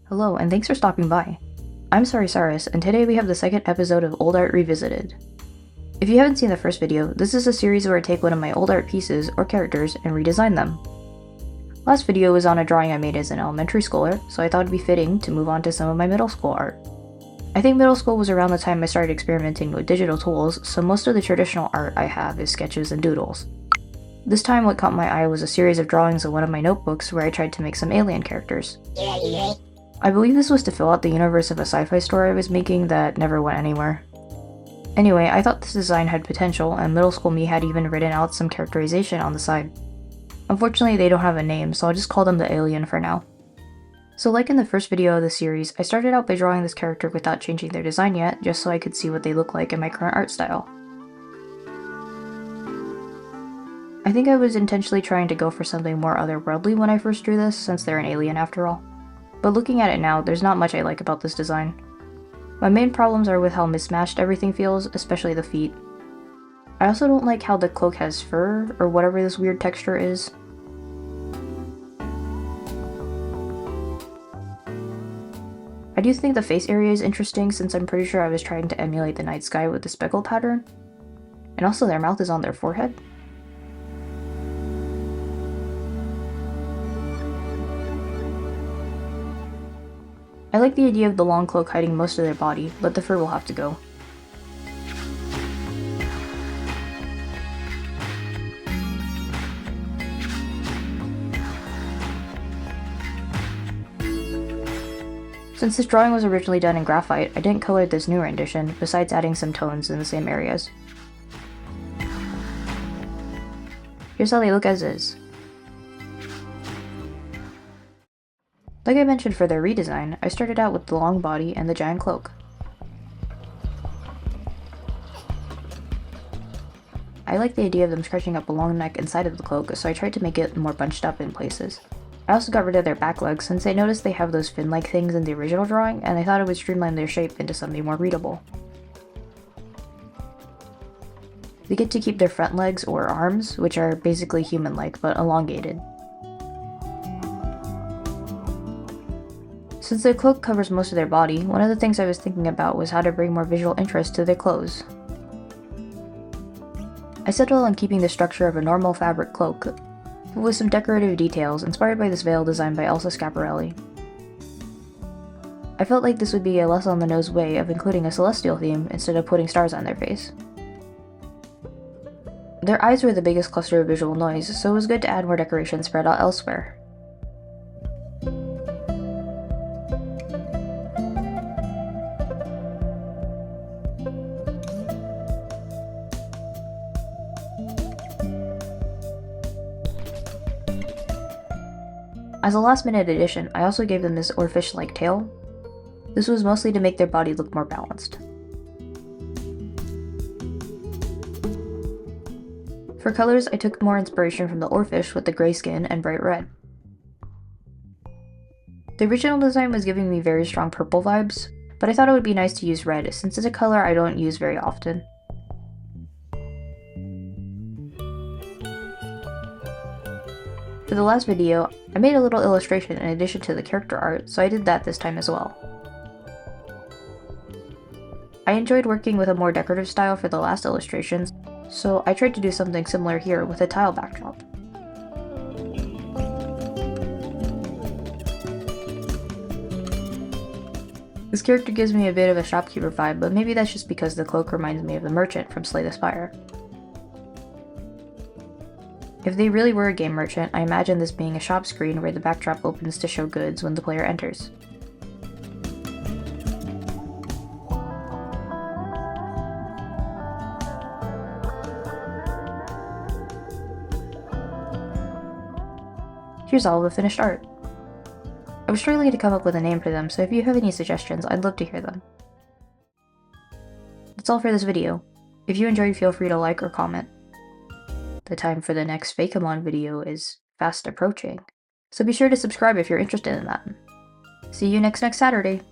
Hello, and thanks for stopping by. I'm Saris, and today we have the second episode of Old Art Revisited. If you haven't seen the first video, this is a series where I take one of my old art pieces or characters and redesign them. Last video was on a drawing I made as an elementary schooler, so I thought it'd be fitting to move on to some of my middle school art. I think middle school was around the time I started experimenting with digital tools, so most of the traditional art I have is sketches and doodles. This time what caught my eye was a series of drawings in one of my notebooks where I tried to make some alien characters. I believe this was to fill out the universe of a sci-fi story I was making that never went anywhere. Anyway, I thought this design had potential, and middle school me had even written out some characterization on the side. Unfortunately, they don't have a name, so I'll just call them the alien for now. So like in the first video of the series, I started out by drawing this character without changing their design yet, just so I could see what they look like in my current art style. I think I was intentionally trying to go for something more otherworldly when I first drew this, since they're an alien after all. But looking at it now, there's not much I like about this design. My main problems are with how mismatched everything feels, especially the feet. I also don't like how the cloak has fur, or whatever this weird texture is. I do think the face area is interesting, since I'm pretty sure I was trying to emulate the night sky with the speckle pattern. And also their mouth is on their forehead. I like the idea of the long cloak hiding most of their body, but the fur will have to go. Since this drawing was originally done in graphite, I didn't color this new rendition, besides adding some tones in the same areas. Here's how they look as is. Like I mentioned for their redesign, I started out with the long body and the giant cloak. I like the idea of them stretching up a long neck inside of the cloak, so I tried to make it more bunched up in places. I also got rid of their back legs since I noticed they have those fin-like things in the original drawing, and I thought it would streamline their shape into something more readable. They get to keep their front legs or arms, which are basically human-like but elongated. Since their cloak covers most of their body, one of the things I was thinking about was how to bring more visual interest to their clothes. I settled on keeping the structure of a normal fabric cloak, but with some decorative details inspired by this veil designed by Elsa Schiaparelli. I felt like this would be a less on the nose way of including a celestial theme instead of putting stars on their face. Their eyes were the biggest cluster of visual noise, so it was good to add more decoration spread out elsewhere. As a last-minute addition, I also gave them this oarfish-like tail. This was mostly to make their body look more balanced. For colors, I took more inspiration from the oarfish with the gray skin and bright red. The original design was giving me very strong purple vibes, but I thought it would be nice to use red since it's a color I don't use very often. For the last video, I made a little illustration in addition to the character art, so I did that this time as well. I enjoyed working with a more decorative style for the last illustrations, so I tried to do something similar here with a tile backdrop. This character gives me a bit of a shopkeeper vibe, but maybe that's just because the cloak reminds me of the merchant from Slay the Spire. If they really were a game merchant, I imagine this being a shop screen where the backdrop opens to show goods when the player enters. Here's all of the finished art. I was struggling to come up with a name for them, so if you have any suggestions, I'd love to hear them. That's all for this video. If you enjoyed, feel free to like or comment. The time for the next Fakeamon video is fast approaching, so be sure to subscribe if you're interested in that. See you next Saturday!